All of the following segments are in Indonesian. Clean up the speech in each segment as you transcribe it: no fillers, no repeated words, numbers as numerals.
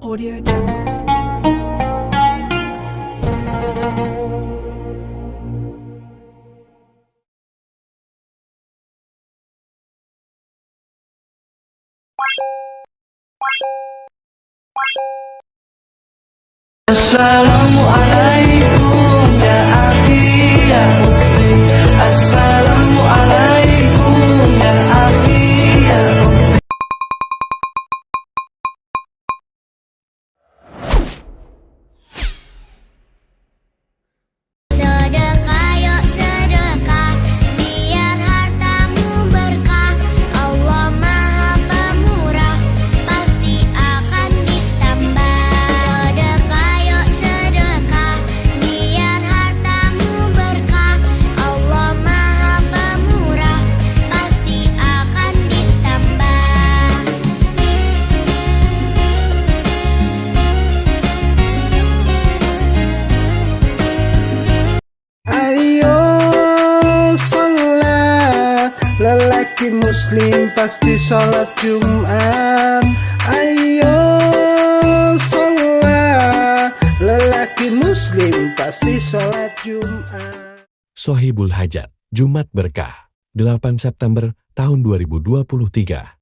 Audio Jungle. Assalamualaikum ya akhi ya ukhti. Assalamualaikum ya akhi ya ukhti. Sedekah yuk sedekah, biar hartamu berkah. Allah Maha Pemurah, pasti akan ditambah. Sedekah yuk sedekah, biar hartamu berkah. Allah Maha Pemurah, pasti akan ditambah. Ayo sholat, lelaki muslim pasti sholat Jumat. Ayo sholat, lelaki muslim pasti sholat Jumat. Sohibul Hajat, Jumat Berkah, 8 September tahun 2023.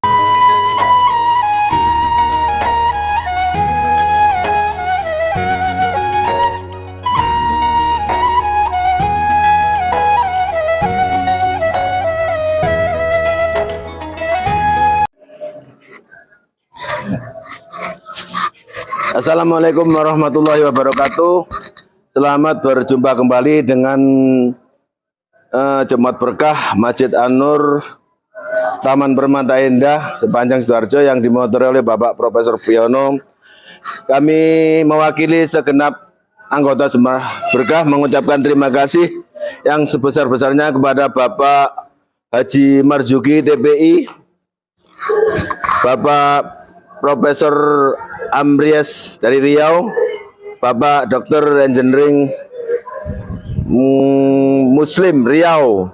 Assalamualaikum warahmatullahi wabarakatuh. Selamat berjumpa kembali dengan Jumat Berkah Masjid An-Nur Taman Permata Indah sepanjang Sidoarjo yang dimotori oleh Bapak Profesor Piono. Kami mewakili segenap anggota Jumat Berkah mengucapkan terima kasih yang sebesar-besarnya kepada Bapak Haji Marzuki TPI, Bapak Profesor Amries dari Riau, Bapak Dr. Engineering Muslim Riau,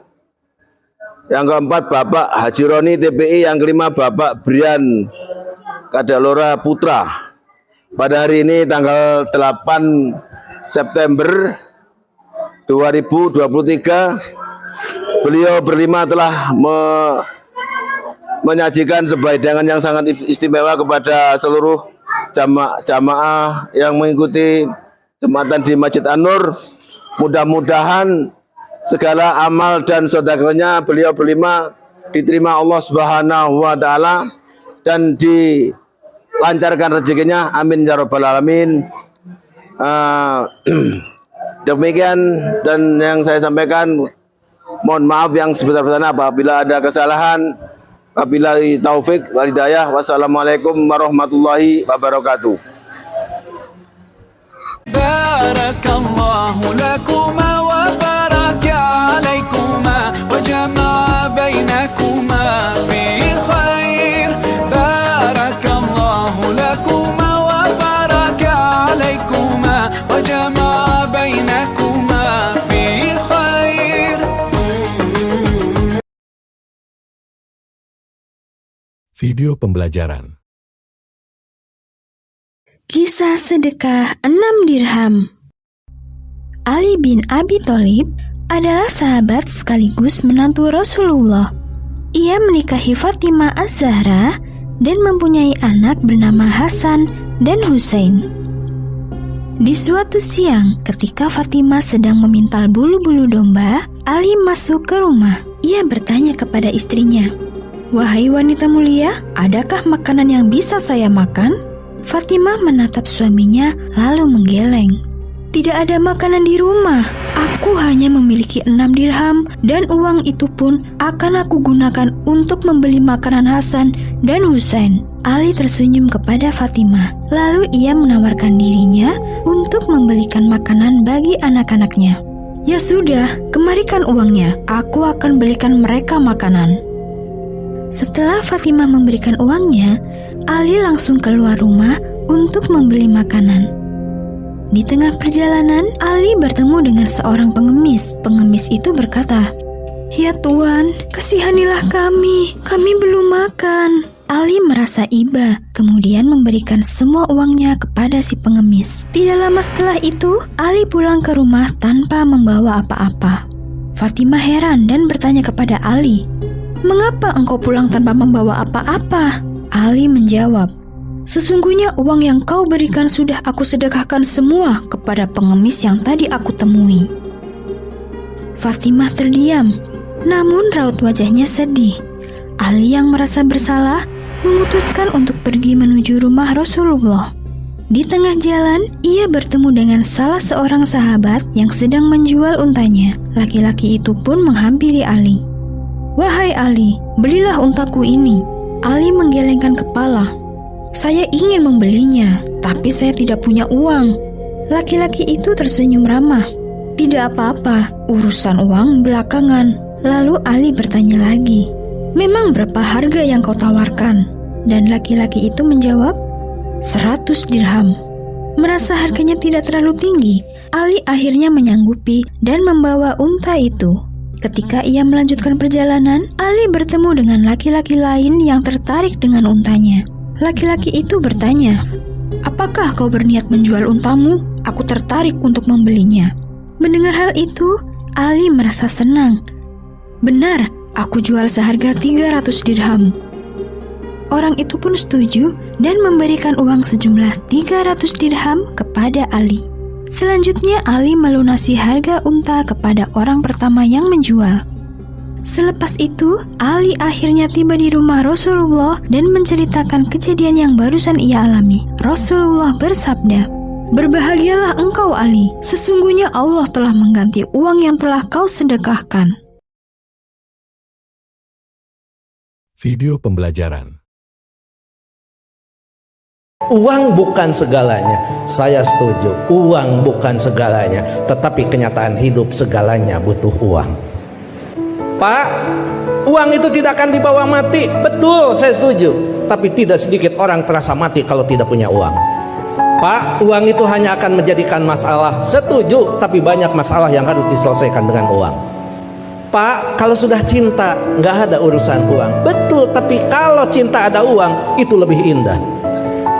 yang keempat Bapak Haji Roni TPI, yang kelima Bapak Brian Kadalora Putra. Pada hari ini tanggal 8 September 2023, beliau berlima telah menyajikan sebuah hidangan yang sangat istimewa kepada seluruh jamaah yang mengikuti Jumatan di Masjid An-Nur. Mudah-mudahan segala amal dan sedekahnya beliau berlima diterima Allah Subhanahu wa taala dan dilancarkan rezekinya, amin ya rabbal alamin. Demikian dan yang saya sampaikan, mohon maaf yang sebesar-besarnya apabila ada kesalahan. Wabillahi taufik wal hidayah. Wassalamualaikum warahmatullahi wabarakatuh. Barakallahu lakuma wa baraka alaikuma wa jama'a bainakuma fi khair. Barakallahu lakuma wa baraka alaikuma wa jama'a bainakuma fi khair. Video pembelajaran. Kisah sedekah 6 dirham. Ali bin Abi Thalib adalah sahabat sekaligus menantu Rasulullah. Ia menikahi Fatimah Az-Zahra dan mempunyai anak bernama Hasan dan Husain. Di suatu siang, ketika Fatimah sedang memintal bulu-bulu domba, Ali masuk ke rumah. Ia bertanya kepada istrinya, "Wahai wanita mulia, adakah makanan yang bisa saya makan?" Fatimah menatap suaminya lalu menggeleng. "Tidak ada makanan di rumah. Aku hanya memiliki 6 dirham dan uang itu pun akan aku gunakan untuk membeli makanan Hasan dan Husain." Ali tersenyum kepada Fatimah. Lalu ia menawarkan dirinya untuk membelikan makanan bagi anak-anaknya. "Ya sudah, kemarikan uangnya. Aku akan belikan mereka makanan." Setelah Fatimah memberikan uangnya, Ali langsung keluar rumah untuk membeli makanan. Di tengah perjalanan, Ali bertemu dengan seorang pengemis. Pengemis itu berkata, "Ya Tuan, kasihanilah kami belum makan." Ali merasa iba, kemudian memberikan semua uangnya kepada si pengemis. Tidak lama setelah itu, Ali pulang ke rumah tanpa membawa apa-apa. Fatimah heran dan bertanya kepada Ali, "Mengapa engkau pulang tanpa membawa apa-apa?" Ali menjawab, "Sesungguhnya uang yang kau berikan sudah aku sedekahkan semua kepada pengemis yang tadi aku temui." Fatimah terdiam, namun raut wajahnya sedih. Ali yang merasa bersalah memutuskan untuk pergi menuju rumah Rasulullah. Di tengah jalan, ia bertemu dengan salah seorang sahabat yang sedang menjual untanya. Laki-laki itu pun menghampiri Ali. "Wahai Ali, belilah untaku ini." Ali menggelengkan kepala. "Saya ingin membelinya, tapi saya tidak punya uang." Laki-laki itu tersenyum ramah. "Tidak apa-apa, urusan uang belakangan." Lalu Ali bertanya lagi, "Memang berapa harga yang kau tawarkan?" Dan laki-laki itu menjawab, 100 dirham. Merasa harganya tidak terlalu tinggi, Ali akhirnya menyanggupi dan membawa unta itu. Ketika ia melanjutkan perjalanan, Ali bertemu dengan laki-laki lain yang tertarik dengan untanya. Laki-laki itu bertanya, "Apakah kau berniat menjual untamu? Aku tertarik untuk membelinya." Mendengar hal itu, Ali merasa senang. "Benar, aku jual seharga 300 dirham." Orang itu pun setuju dan memberikan uang sejumlah 300 dirham kepada Ali. Selanjutnya Ali melunasi harga unta kepada orang pertama yang menjual. Selepas itu, Ali akhirnya tiba di rumah Rasulullah dan menceritakan kejadian yang barusan ia alami. Rasulullah bersabda, "Berbahagialah engkau Ali, sesungguhnya Allah telah mengganti uang yang telah kau sedekahkan." Video pembelajaran. Uang bukan segalanya, saya setuju. Uang bukan segalanya, tetapi kenyataan hidup segalanya butuh uang. Pak, uang itu tidak akan dibawa mati. Betul, saya setuju. Tapi tidak sedikit orang terasa mati kalau tidak punya uang. Pak, uang itu hanya akan menjadikan masalah. Setuju, tapi banyak masalah yang harus diselesaikan dengan uang. Pak, kalau sudah cinta, nggak ada urusan uang. Betul, tapi kalau cinta ada uang, itu lebih indah.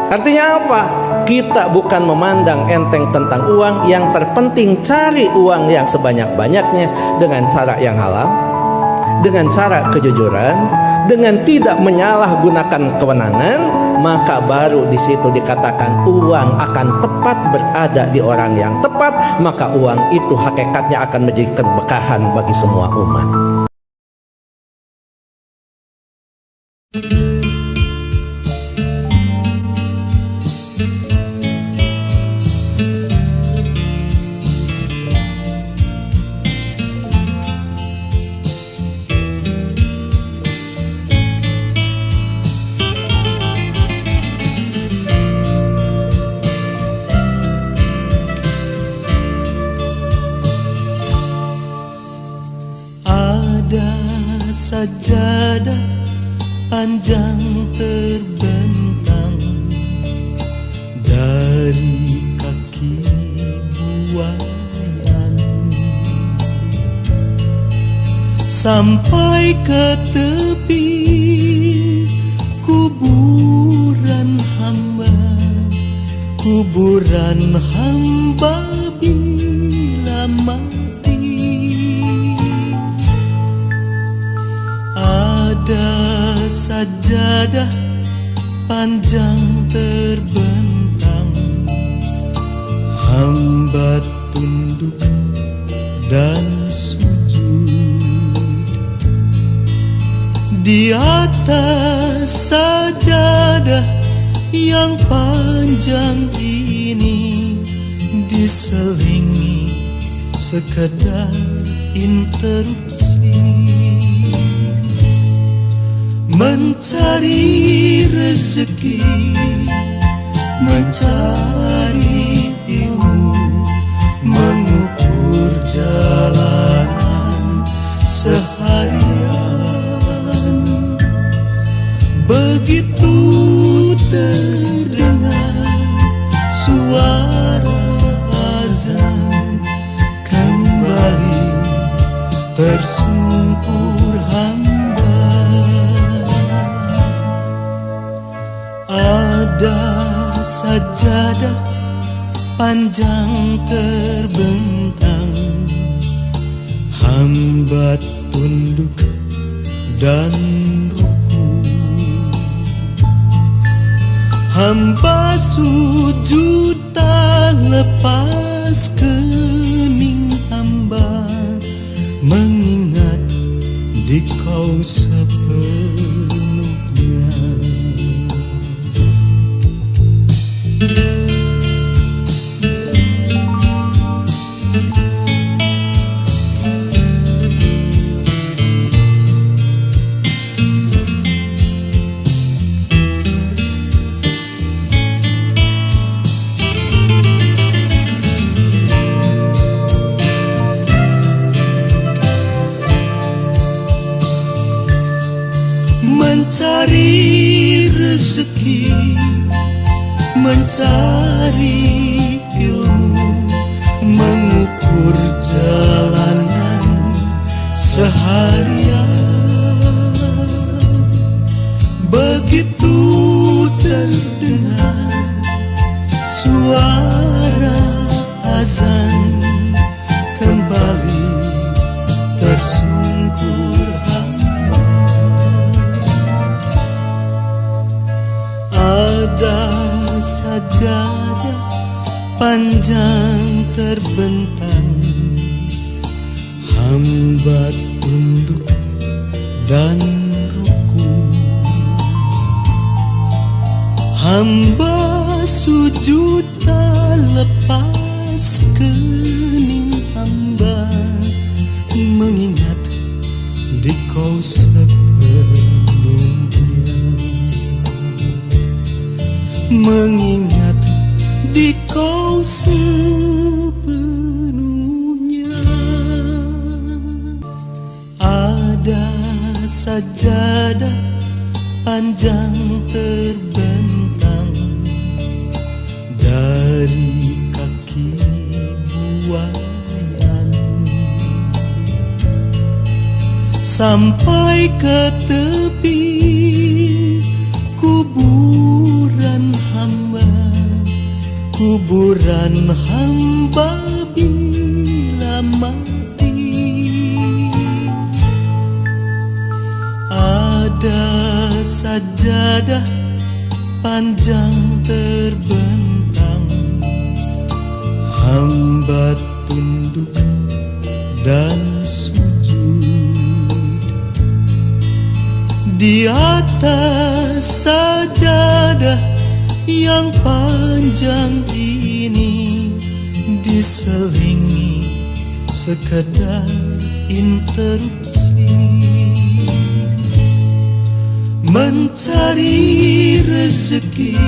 Artinya apa? Kita bukan memandang enteng tentang uang. Yang terpenting cari uang yang sebanyak-banyaknya dengan cara yang halal, dengan cara kejujuran, dengan tidak menyalahgunakan kewenangan. Maka baru di situ dikatakan uang akan tepat berada di orang yang tepat. Maka uang itu hakikatnya akan menjadi keberkahan bagi semua umat. Sajadah panjang terbentang dari kaki buayan sampai ke tepi kuburan hamba bila mati. Ada sajadah panjang terbentang, hamba tunduk dan sujud di atas sajadah yang panjang ini, diselingi sekedar interupsi. Mencari rezeki, mencari ilmu, mengukur jalanan seharian. Begitu terdengar suara azan, kembali tersungkur hamba. sajadah panjang terbentang, hamba tunduk dan ruku, hamba sujud tak lepas kening hamba, mengingat di kau sepenuhnya. Mencari rezeki, mencari ilmu, mengukur jalanan seharian. Begitu terdengar suara azan, kembali tersungkur hamba. Ada sajadah panjang terbentang, hamba tunduk dan ruku, hamba sujud tak lepas kening hamba, mengingat di kau sepenuhnya, mengingat di kau sepenuhnya. Ada sajadah panjang terbentang, dari kaki buayan sampai ke tepi kuburan hamba, kuburan hamba bila mati. Ada sajadah panjang terbentang, hamba tunduk dan sujud. Di atas sajadah yang panjang ini diselingi sekedar interupsi, mencari rezeki,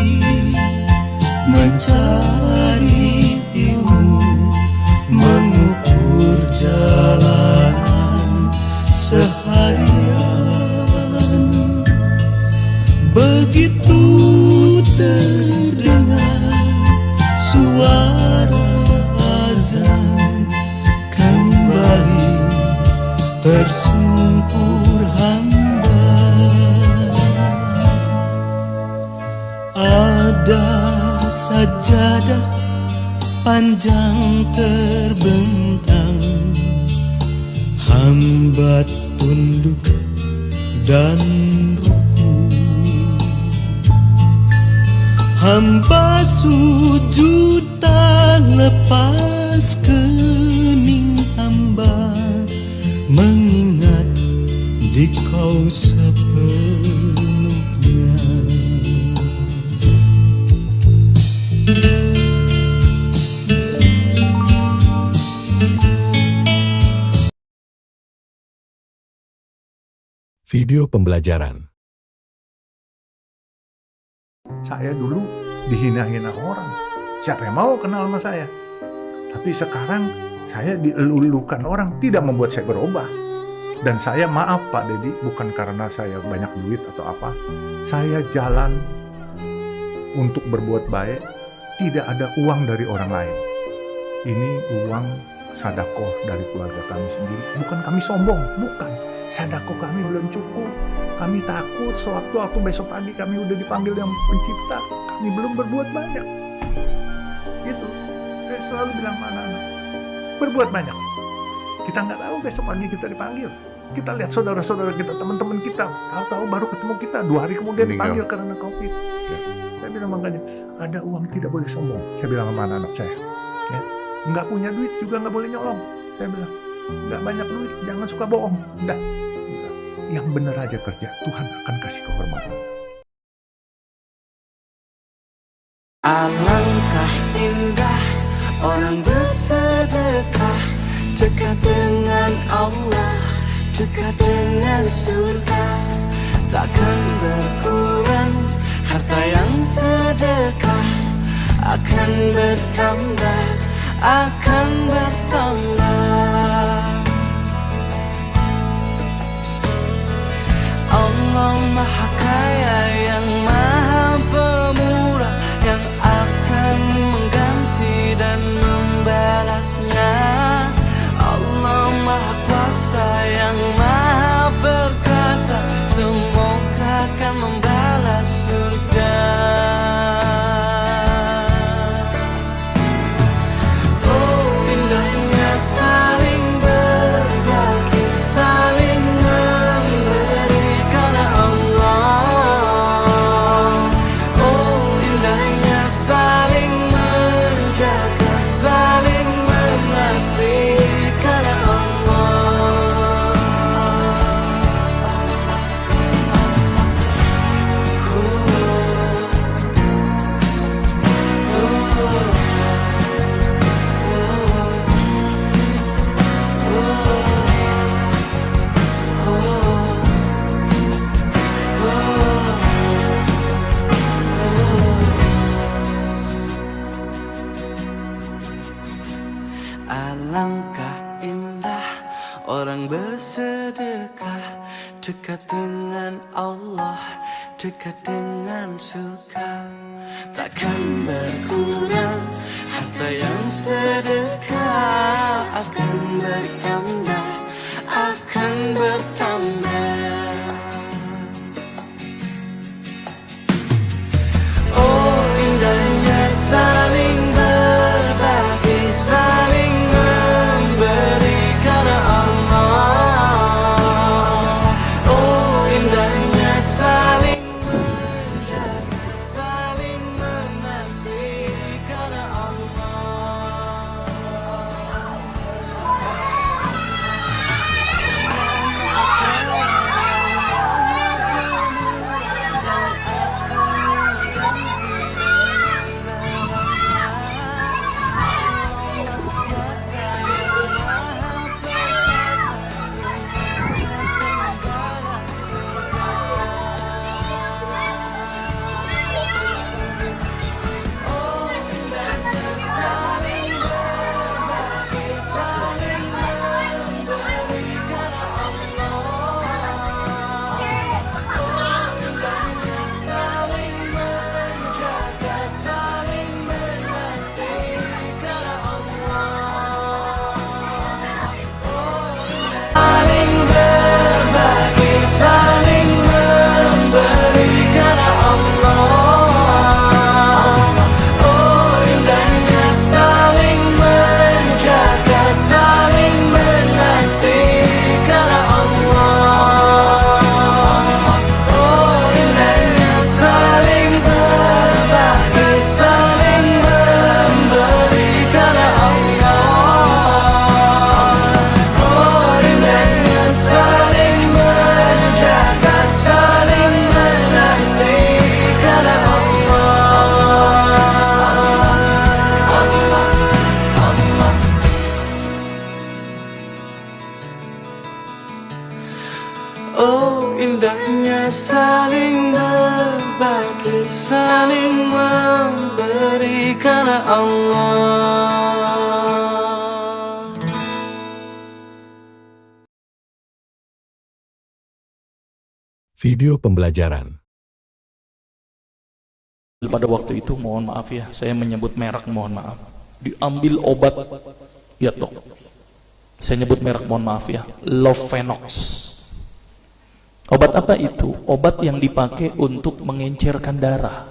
mencari ilmu, mengukur jalanan seharian. Begitu terdengar suara azan, kembali tersungkur hamba. Ada sajadah panjang terbentang, hamba tunduk dan ruku, hamba sujud tak lepas kening hamba, mengingat di kau sepenuhnya. Video pembelajaran. Saya dulu dihina-hina orang. Siapa yang mau kenal sama saya? Tapi sekarang saya dielulukan orang, tidak membuat saya berubah. Dan saya maaf Pak Dedi, bukan karena saya banyak duit atau apa. Saya jalan untuk berbuat baik, tidak ada uang dari orang lain. Ini uang sedekah dari keluarga kami sendiri. Bukan kami sombong, bukan. Sedekah kami belum cukup. Kami takut sewaktu-waktu besok pagi kami udah dipanggil yang pencipta. ini belum berbuat banyak. Gitu. Saya selalu bilang sama anak-anak, berbuat banyak. Kita nggak tahu besok pagi kita dipanggil. Kita lihat saudara-saudara kita, teman-teman kita, tahu-tahu baru ketemu kita 2 hari kemudian dipanggil karena COVID. Saya bilang makanya ada uang tidak boleh sombong. Saya bilang sama anak-anak saya, ya, nggak punya duit juga nggak boleh nyolong. Saya bilang nggak banyak duit, jangan suka bohong. Udah, yang benar aja kerja, Tuhan akan kasih kehormatan. Alangkah indah orang bersedekah, dekat dengan Allah, dekat dengan surga. Takkan berkurang harta yang sedekah, akan bertambah, akan bertambah. Allah Maha Kaya yang Maha Pemurah, yang akan mengganti dan membalasnya. Allah Maha Kuasa yang Maha Perkasa, semoga akan membalas surga. Oh, indahnya saling berbagi, saling memberi karena Allah. Oh, indahnya saling menjaga, saling mengasihi karena Allah. Alangkah indah orang bersedekah, dekat dengan Allah, dekat dengan surga. Takkan berkurang harta yang sedekah, akan bertambah, akan bertambah. Oh, indahnya saling berbagi, saling memberi karena Allah. Oh, indahnya saling menjaga, saling mengasihi karena Allah. Saling berbagi, saling memberi karena Allah. Oh, indahnya saling menjaga, saling mengasihi karena Allah. Oh, indahnya saling berbagi, saling memberi karena Allah. Oh, indahnya saling menjaga, saling mengasihi karena Allah. Oh, indahnya saling berbagi, saling memberi karena Allah. Video pembelajaran. Pada waktu itu mohon maaf ya, saya menyebut merek, mohon maaf. Diambil obat, ya dok. Saya nyebut merek, mohon maaf ya, Lovenox. Obat apa itu? Obat yang dipakai untuk mengencerkan darah.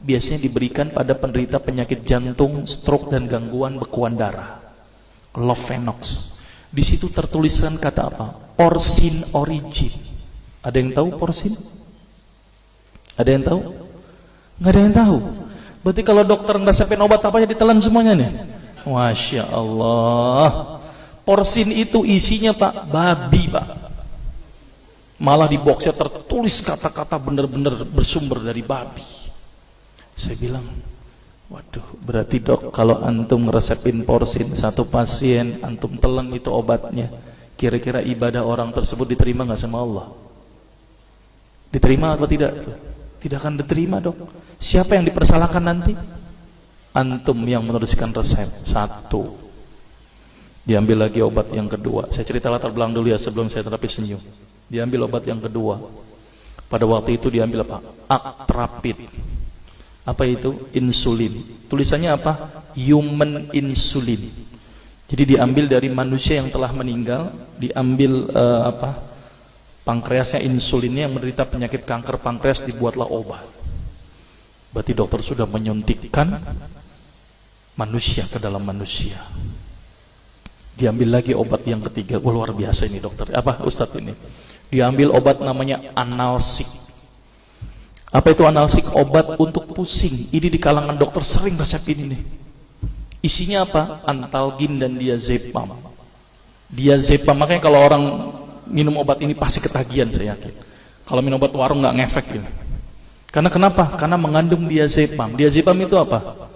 biasanya diberikan pada penderita penyakit jantung, stroke, dan gangguan bekuan darah. Lovenox. Di situ tertuliskan kata apa? Porsin origin. Ada yang tahu porsin? Ada yang tahu? Nggak ada yang tahu. Berarti kalau dokter ngeresepin obat apa aja ditelan semuanya nih? Masya Allah. Porsin itu isinya Pak, babi Pak. Malah di boxnya tertulis kata-kata benar-benar bersumber dari babi. Saya bilang, waduh, berarti dok kalau antum ngeresepin porsin satu pasien, antum telan itu obatnya, kira-kira ibadah orang tersebut diterima nggak sama Allah? Diterima atau tidak? Tidak akan diterima dok. Siapa yang dipersalahkan nanti? Antum yang menuliskan resep. Satu. Diambil lagi obat yang kedua. Saya cerita latar belakang dulu ya sebelum saya terapi senyum. Diambil obat yang kedua. Pada waktu itu diambil apa? Atrapid. Apa itu? Insulin. Tulisannya apa? Human insulin. Jadi diambil dari manusia yang telah meninggal, diambil pankreasnya, insulinnya, yang menderita penyakit kanker pankreas, dibuatlah obat. Berarti dokter sudah menyuntikkan manusia ke dalam manusia. Diambil lagi obat yang ketiga. Wah, luar biasa ini dokter. Apa Ustadz ini? Diambil obat namanya analsik. Apa itu analsik? Obat untuk pusing. Ini di kalangan dokter sering resep ini nih. Isinya apa? Antalgin dan diazepam. Diazepam, makanya kalau orang minum obat ini pasti ketagihan, saya yakin. Kalau minum obat warung nggak ngefek ini. Karena kenapa? Karena mengandung diazepam. Diazepam itu apa?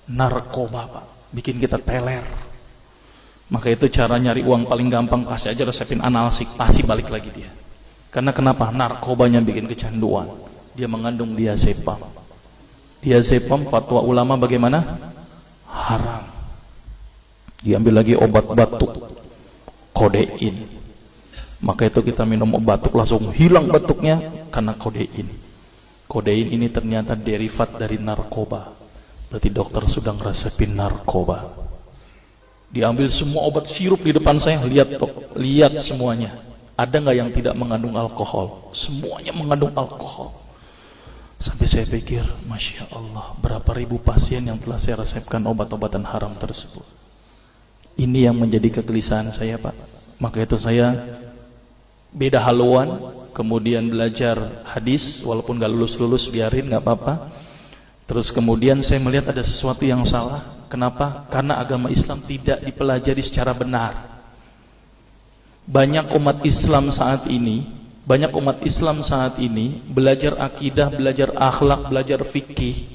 Narkoba Pak. Bikin kita teler. Maka itu cara nyari uang paling gampang, kasih aja resepin analsik, pasti balik lagi dia. Karena kenapa? Narkobanya bikin kecanduan. Dia mengandung diazepam. Diazepam fatwa ulama bagaimana? Haram. Diambil lagi obat batuk, kodein. Maka itu kita minum obat batuk langsung hilang batuknya karena kodein. Kodein ini ternyata derivat dari narkoba. Berarti dokter sudah ngeresepin narkoba. Diambil semua obat sirup di depan saya, lihat dok, lihat semuanya. Ada nggak yang tidak mengandung alkohol? Semuanya mengandung alkohol. Sampai saya pikir, Masya Allah, berapa ribu pasien yang telah saya resepkan obat-obatan haram tersebut. Ini yang menjadi kegelisahan saya Pak. Maka itu saya beda haluan, kemudian belajar hadis, walaupun gak lulus-lulus biarin, gak apa-apa. Terus kemudian saya melihat ada sesuatu yang salah. Kenapa? Karena agama Islam tidak dipelajari secara benar. Banyak umat Islam saat ini belajar akidah, belajar akhlak, belajar fikih.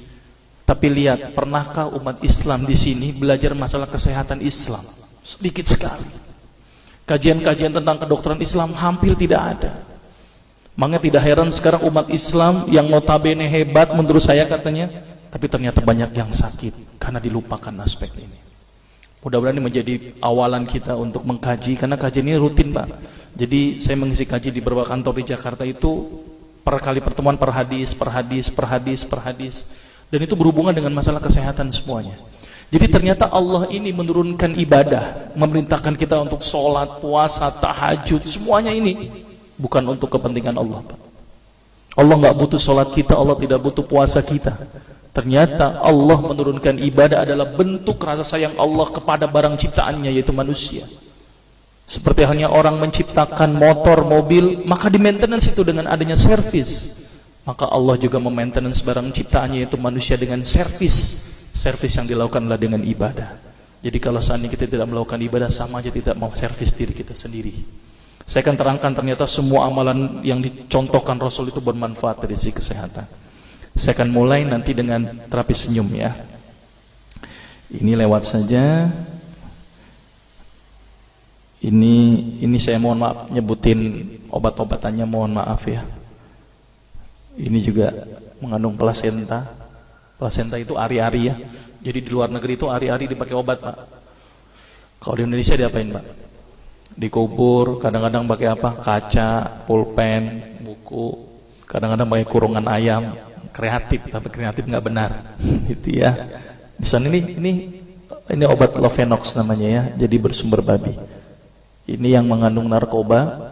Tapi lihat, pernahkah umat Islam di sini belajar masalah kesehatan Islam? Sedikit sekali. Kajian-kajian tentang kedokteran Islam hampir tidak ada. Makanya tidak heran sekarang umat Islam yang notabene hebat menurut saya katanya, tapi ternyata banyak yang sakit karena dilupakan aspek ini. Mudah-mudahan ini menjadi awalan kita untuk mengkaji, karena kajian ini rutin Pak. Jadi saya mengisi kaji di beberapa kantor di Jakarta itu per kali pertemuan per hadis. Dan itu berhubungan dengan masalah kesehatan semuanya. Jadi ternyata Allah ini menurunkan ibadah, memerintahkan kita untuk sholat, puasa, tahajud, semuanya ini bukan untuk kepentingan Allah Pak. Allah nggak butuh sholat kita, Allah tidak butuh puasa kita. Ternyata Allah menurunkan ibadah adalah bentuk rasa sayang Allah kepada barang ciptaannya, yaitu manusia. Seperti halnya orang menciptakan motor, mobil, maka di maintenance itu dengan adanya servis. Maka Allah juga memaintenance barang ciptaannya, yaitu manusia, dengan servis. Servis yang dilakukan adalah dengan ibadah. Jadi kalau seandainya kita tidak melakukan ibadah, sama aja tidak mau servis diri kita sendiri. Saya akan terangkan ternyata semua amalan yang dicontohkan Rasul itu bermanfaat dari sisi kesehatan. Saya akan mulai nanti dengan terapi senyum ya. Ini lewat saja. Ini saya mohon maaf nyebutin obat-obatannya, mohon maaf ya. Ini juga mengandung plasenta. Plasenta itu ari-ari ya. Jadi di luar negeri itu ari-ari dipakai obat Pak. Kalau di Indonesia diapain Pak? Dikubur, kadang-kadang pakai apa? Kaca, pulpen, buku, kadang-kadang pakai kurungan ayam. Kreatif, tapi kreatif nggak benar. Gitu ya. Di sana ini obat Lovenox namanya ya. Jadi bersumber babi. Ini yang mengandung narkoba.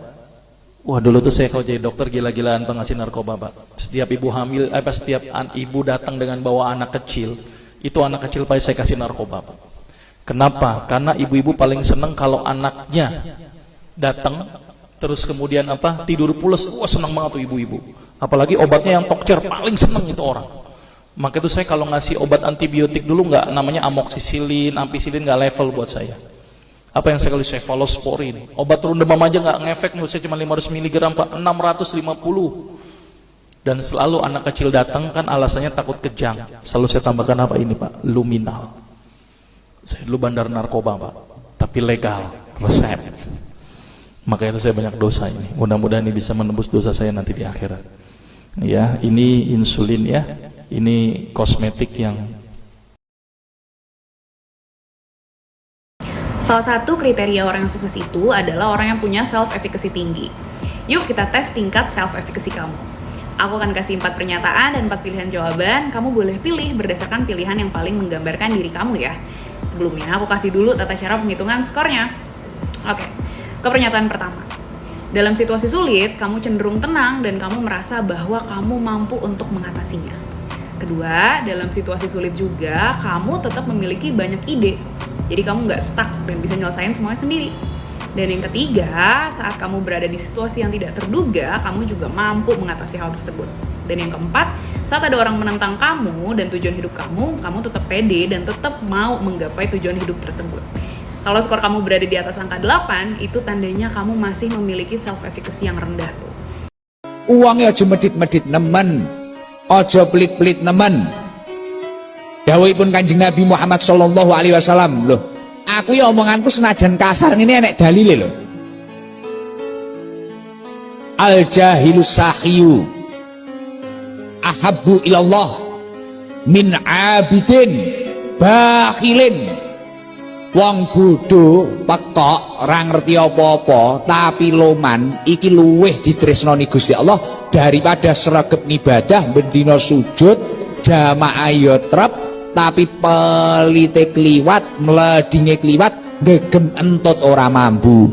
Wah, dulu tuh saya kalau jadi dokter gila-gilaan pengasih narkoba, Pak. Setiap ibu hamil, setiap ibu datang dengan bawa anak kecil, itu anak kecil pasti saya kasih narkoba, Pak. Kenapa? Karena ibu-ibu paling seneng kalau anaknya datang terus kemudian tidur pules. Wah, seneng banget tuh ibu-ibu. Apalagi obatnya yang tokcer, paling seneng itu orang. Maka itu saya kalau ngasih obat antibiotik dulu nggak namanya amoksisilin, ampicillin, nggak level buat saya. Apa yang saya kasih? Cefalosporin. Obat turun demam aja nggak ngefek, menurut saya cuma 500 mg, Pak, 650. Dan selalu anak kecil datang kan alasannya takut kejang. Selalu saya tambahkan apa ini, Pak? Luminal. Saya dulu bandar narkoba, Pak, tapi legal, resep. Makanya itu saya banyak dosa ini. Mudah-mudahan ini bisa menembus dosa saya nanti di akhirat. Ya, ini insulin ya. Ini kosmetik yang salah satu kriteria orang yang sukses itu adalah orang yang punya self-efficacy tinggi. Yuk kita tes tingkat self-efficacy kamu. Aku akan kasih 4 pernyataan dan 4 pilihan jawaban. Kamu boleh pilih berdasarkan pilihan yang paling menggambarkan diri kamu ya. Sebelumnya aku kasih dulu tata cara penghitungan skornya. Oke, ke pernyataan pertama. Dalam situasi sulit, kamu cenderung tenang dan kamu merasa bahwa kamu mampu untuk mengatasinya. Kedua, dalam situasi sulit juga, kamu tetap memiliki banyak ide. Jadi kamu nggak stuck dan bisa nyelesain semuanya sendiri. Dan yang ketiga, saat kamu berada di situasi yang tidak terduga, kamu juga mampu mengatasi hal tersebut. Dan yang keempat, saat ada orang menentang kamu dan tujuan hidup kamu tetap pede dan tetap mau menggapai tujuan hidup tersebut. Kalau skor kamu berada di atas angka 8, itu tandanya kamu masih memiliki self-efficacy yang rendah tuh. Uangnya aja medit-medit nemen, aja pelit-pelit nemen. Dawuhipun Kanjeng Nabi Muhammad sallallahu alaihi wasallam, loh, aku ya omonganku senajan kasar ini enek dalile loh. Al jahilus sahiyu ahabbu ilallah min abidin bakhilin. Wong bodho pekok ora ngerti apa-apa tapi loman iki luweh ditresnani Gusti Allah daripada sregep ibadah bendina sujud jamaah ya trep tapi pelite kliwat mledinge kliwat gegem entut ora mambu.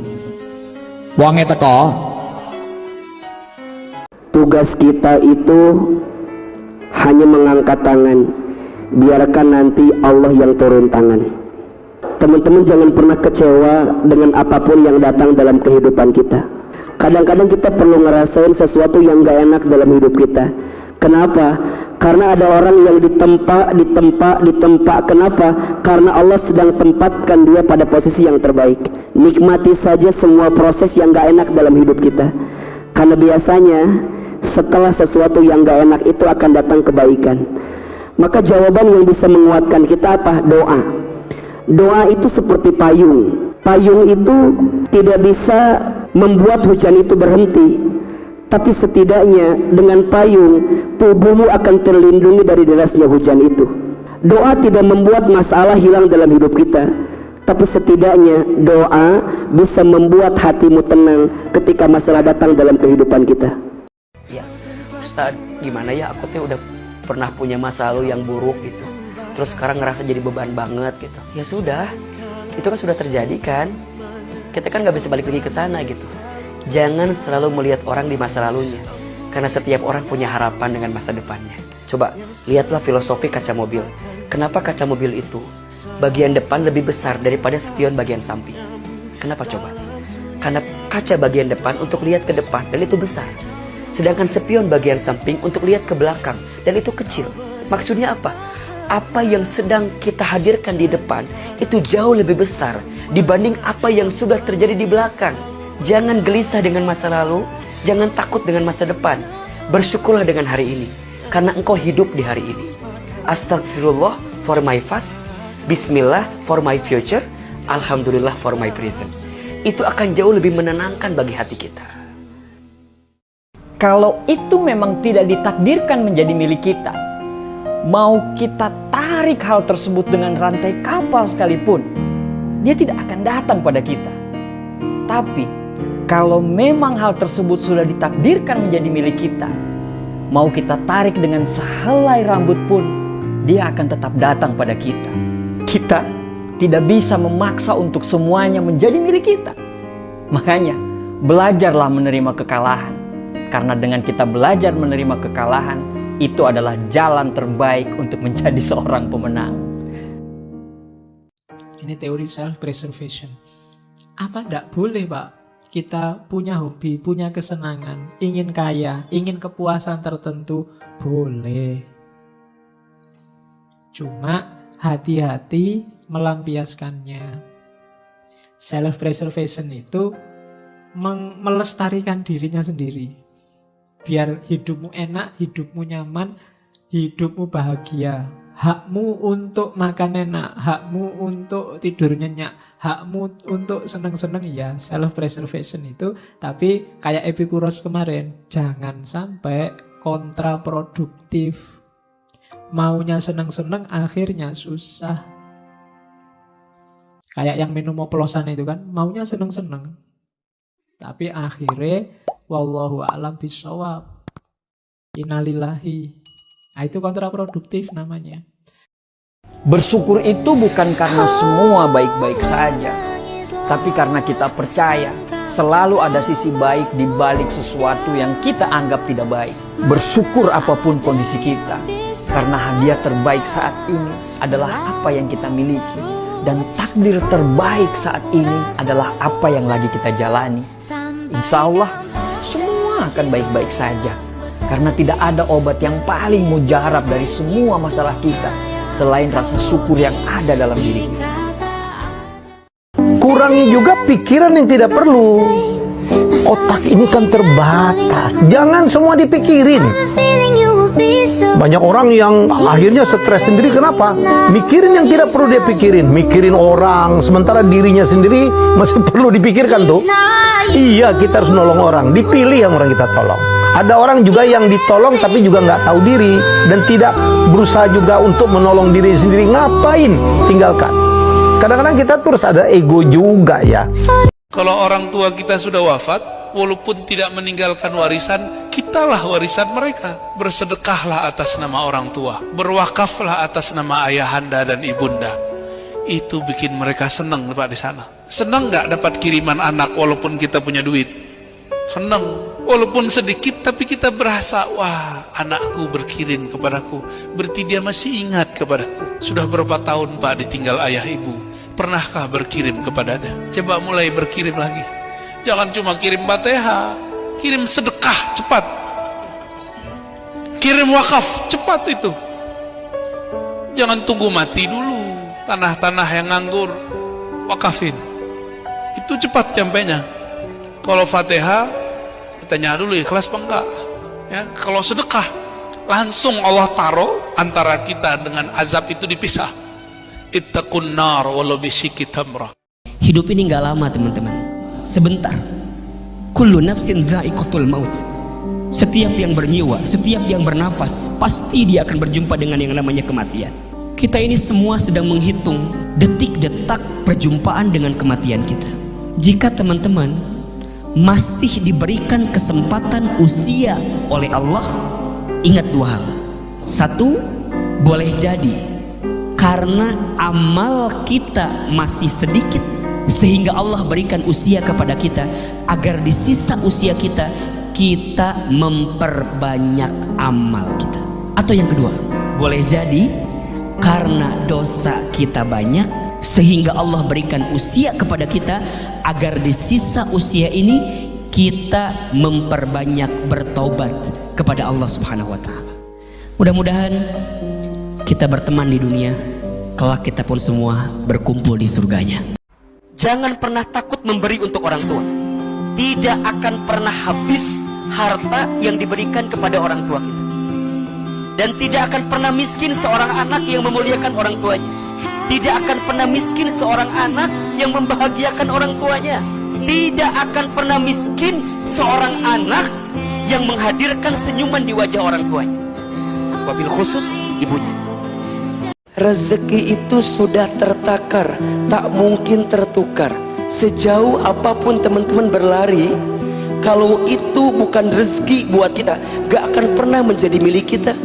Wonge teko. Tugas kita itu hanya mengangkat tangan, biarkan nanti Allah yang turun tangan. Teman-teman jangan pernah kecewa dengan apapun yang datang dalam kehidupan kita. Kadang-kadang kita perlu ngerasain sesuatu yang gak enak dalam hidup kita. Kenapa? Karena ada orang yang ditempa. Kenapa? Karena Allah sedang tempatkan dia pada posisi yang terbaik. Nikmati saja semua proses yang gak enak dalam hidup kita. Karena biasanya setelah sesuatu yang gak enak itu akan datang kebaikan. Maka jawaban yang bisa menguatkan kita apa? Doa. Doa itu seperti payung. Payung itu tidak bisa membuat hujan itu berhenti, tapi setidaknya dengan payung tubuhmu akan terlindungi dari derasnya hujan itu. Doa tidak membuat masalah hilang dalam hidup kita, tapi setidaknya doa bisa membuat hatimu tenang ketika masalah datang dalam kehidupan kita. Ya, Ustaz, gimana ya, aku tuh udah pernah punya masa lalu yang buruk gitu. Terus sekarang ngerasa jadi beban banget gitu. Ya sudah, itu kan sudah terjadi kan. Kita kan nggak bisa balik lagi ke sana gitu. Jangan selalu melihat orang di masa lalunya, karena setiap orang punya harapan dengan masa depannya. Coba lihatlah filosofi kaca mobil. Kenapa kaca mobil itu bagian depan lebih besar daripada spion bagian samping? Kenapa coba? Karena kaca bagian depan untuk lihat ke depan dan itu besar, sedangkan spion bagian samping untuk lihat ke belakang dan itu kecil. Maksudnya apa? Apa yang sedang kita hadirkan di depan itu jauh lebih besar dibanding apa yang sudah terjadi di belakang. Jangan gelisah dengan masa lalu, jangan takut dengan masa depan. Bersyukurlah dengan hari ini, karena engkau hidup di hari ini. Astagfirullah for my past, Bismillah for my future, Alhamdulillah for my present. Itu akan jauh lebih menenangkan bagi hati kita. Kalau itu memang tidak ditakdirkan menjadi milik kita, mau kita tarik hal tersebut dengan rantai kapal sekalipun, dia tidak akan datang pada kita. Tapi kalau memang hal tersebut sudah ditakdirkan menjadi milik kita, mau kita tarik dengan sehelai rambut pun, dia akan tetap datang pada kita. Kita tidak bisa memaksa untuk semuanya menjadi milik kita. Makanya belajarlah menerima kekalahan. Karena dengan kita belajar menerima kekalahan, itu adalah jalan terbaik untuk menjadi seorang pemenang. Ini teori self-preservation. Apa enggak boleh, Pak? Kita punya hobi, punya kesenangan, ingin kaya, ingin kepuasan tertentu, boleh. Cuma hati-hati melampiaskannya. Self-preservation itu melestarikan dirinya sendiri. Biar hidupmu enak, hidupmu nyaman, hidupmu bahagia. Hakmu untuk makan enak, hakmu untuk tidur nyenyak, hakmu untuk seneng-seneng, ya self-preservation itu. Tapi kayak Epikuros kemarin, jangan sampai kontraproduktif. Maunya seneng-seneng, akhirnya susah. Kayak yang minum oplosan itu kan, maunya seneng-seneng, tapi akhirnya wallahu a'lam bishawab. Innalillahi. Nah, itu kontraproduktif namanya. Bersyukur itu bukan karena semua baik-baik saja, tapi karena kita percaya selalu ada sisi baik di balik sesuatu yang kita anggap tidak baik. Bersyukur apapun kondisi kita, karena hadiah terbaik saat ini adalah apa yang kita miliki, dan takdir terbaik saat ini adalah apa yang lagi kita jalani. Insya Allah semua akan baik-baik saja, karena tidak ada obat yang paling mujarab dari semua masalah kita selain rasa syukur yang ada dalam diri kita. Kurangi juga pikiran yang tidak perlu. Otak ini kan terbatas, jangan semua dipikirin. Banyak orang yang akhirnya stres sendiri, kenapa? Mikirin yang tidak perlu dia pikirin, mikirin orang, sementara dirinya sendiri masih perlu dipikirkan tuh. Iya, kita harus nolong orang, dipilih yang orang kita tolong. Ada orang juga yang ditolong tapi juga nggak tahu diri dan tidak berusaha juga untuk menolong diri sendiri. Ngapain? Tinggalkan. Kadang-kadang kita terus ada ego juga ya. Kalau orang tua kita sudah wafat, walaupun tidak meninggalkan warisan, kitalah warisan mereka. Bersedekahlah atas nama orang tua, berwakaflah atas nama ayahanda dan ibunda. Itu bikin mereka senang, Pak, di sana. Senang nggak dapat kiriman anak walaupun kita punya duit? Senang. Walaupun sedikit, tapi kita berasa, wah, anakku berkirim kepadaku, berarti dia masih ingat kepadaku. Sudah berapa tahun, Pak, ditinggal ayah ibu, pernahkah berkirim kepadanya? Coba mulai berkirim lagi. Jangan cuma kirim Fatihah, kirim sedekah cepat, kirim wakaf cepat itu. Jangan tunggu mati dulu. Tanah-tanah yang nganggur, wakafin. Itu cepat nyampainya. Kalau Fatihah, tanya dulu ikhlas apa enggak, ya. Kalau sedekah langsung Allah taruh antara kita dengan azab itu dipisah. Ittaqun nar walau bisyikki tamrah. Hidup ini nggak lama, teman-teman, sebentar. Kullu nafsin dha'iqatul maut. Setiap yang bernyawa, setiap yang bernafas, pasti dia akan berjumpa dengan yang namanya kematian. Kita ini semua sedang menghitung detik-detak perjumpaan dengan kematian kita. Jika teman-teman masih diberikan kesempatan usia oleh Allah, ingat dua hal. Satu, boleh jadi karena amal kita masih sedikit sehingga Allah berikan usia kepada kita agar di sisa usia kita memperbanyak amal kita. Atau yang kedua, boleh jadi karena dosa kita banyak sehingga Allah berikan usia kepada kita agar di sisa usia ini kita memperbanyak bertaubat kepada Allah Subhanahu wa taala. Mudah-mudahan kita berteman di dunia, kelak kita pun semua berkumpul di surganya. Jangan pernah takut memberi untuk orang tua. Tidak akan pernah habis harta yang diberikan kepada orang tua kita. Dan tidak akan pernah miskin seorang anak yang memuliakan orang tuanya. Tidak akan pernah miskin seorang anak yang membahagiakan orang tuanya. Tidak akan pernah miskin seorang anak yang menghadirkan senyuman di wajah orang tuanya. Wabil khusus ibunya. Rezeki itu sudah tertakar, tak mungkin tertukar. Sejauh apapun teman-teman berlari, kalau itu bukan rezeki buat kita, gak akan pernah menjadi milik kita.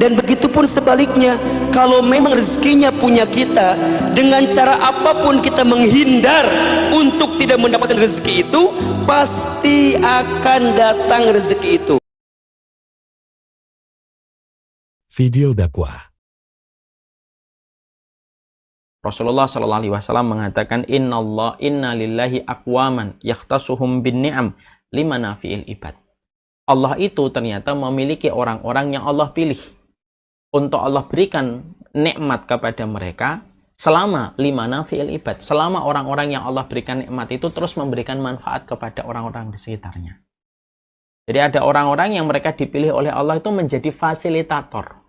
Dan begitu pun sebaliknya, kalau memang rezekinya punya kita, dengan cara apapun kita menghindar untuk tidak mendapatkan rezeki itu, pasti akan datang rezeki itu. Video dakwah. Rasulullah Shallallahu Alaihi Wasallam mengatakan, Inna lillahi aqwaman yakhtasuhum bin ni'am limana fi'il ibad. Allah itu ternyata memiliki orang-orang yang Allah pilih untuk Allah berikan nikmat kepada mereka selama limana fi'il ibad, selama orang-orang yang Allah berikan nikmat itu terus memberikan manfaat kepada orang-orang di sekitarnya. Jadi ada orang-orang yang mereka dipilih oleh Allah itu menjadi fasilitator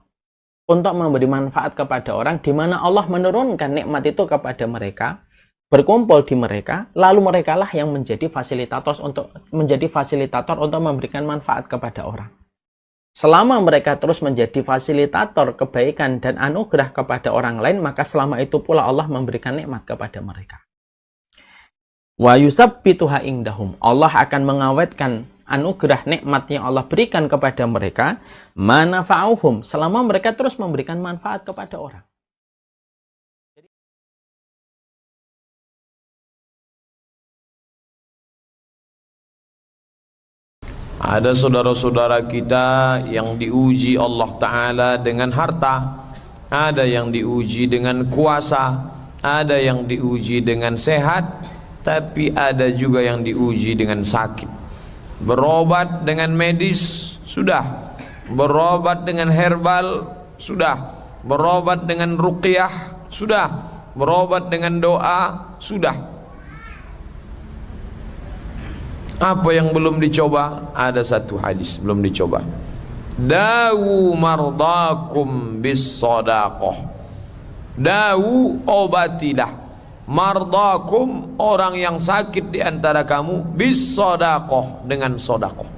untuk memberi manfaat kepada orang, di mana Allah menurunkan nikmat itu kepada mereka, berkumpul di mereka, lalu mereka lah yang menjadi fasilitator untuk memberikan manfaat kepada orang. Selama mereka terus menjadi fasilitator kebaikan dan anugerah kepada orang lain, maka selama itu pula Allah memberikan nikmat kepada mereka. Wa yusabbituha indahum. Allah akan mengawetkan anugerah nikmat yang Allah berikan kepada mereka, manafa'uhum, selama mereka terus memberikan manfaat kepada orang. Ada saudara-saudara kita yang diuji Allah Ta'ala dengan harta, ada yang diuji dengan kuasa, ada yang diuji dengan sehat, tapi ada juga yang diuji dengan sakit. Berobat dengan medis, sudah. Berobat dengan herbal, sudah. Berobat dengan ruqyah, sudah. Berobat dengan doa, sudah. Apa yang belum dicoba? Ada satu hadis belum dicoba. Dawu mardakum bis sadaqah. Dawu, obatilah mardakum, orang yang sakit di antara kamu, bis sadaqah, dengan sedekah.